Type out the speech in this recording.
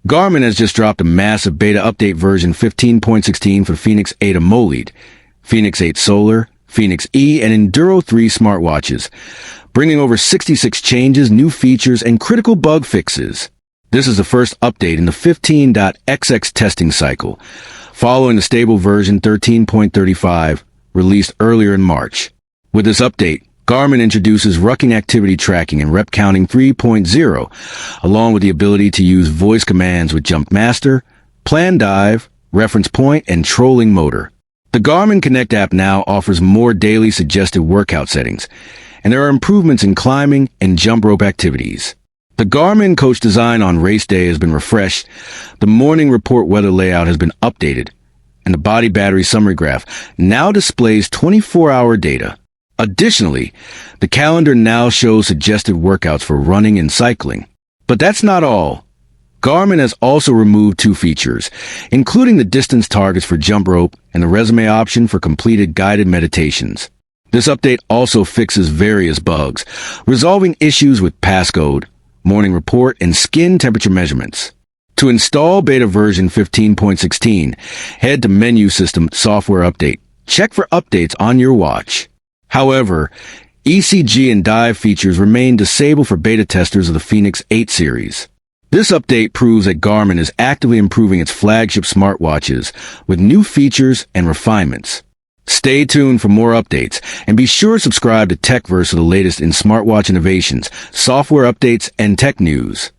Garmin has just dropped a massive beta update version 15.16 for Fenix 8 AMOLED, Fenix 8 Solar, Fenix E, and Enduro 3 smartwatches, bringing over 66 changes, new features, and critical bug fixes. This is the first update in the 15.xx testing cycle, following the stable version 13.35, released earlier in March. With this update, Garmin introduces rucking activity tracking and rep counting 3.0, along with the ability to use voice commands with Jump Master, Plan Dive, Reference Point, and Trolling Motor. The Garmin Connect app now offers more daily suggested workout settings, and there are improvements in climbing and jump rope activities. The Garmin coach design on race day has been refreshed, the morning report weather layout has been updated, and the body battery summary graph now displays 24-hour data. Additionally, the calendar now shows suggested workouts for running and cycling. But that's not all. Garmin has also removed 2 features, including the distance targets for jump rope and the resume option for completed guided meditations. This update also fixes various bugs, resolving issues with passcode, morning report, and skin temperature measurements. To install beta version 15.16, head to Menu System Software Update. Check for updates on your watch. However, ECG and dive features remain disabled for beta testers of the Fenix 8 series. This update proves that Garmin is actively improving its flagship smartwatches with new features and refinements. Stay tuned for more updates, and be sure to subscribe to TechVerse for the latest in smartwatch innovations, software updates, and tech news.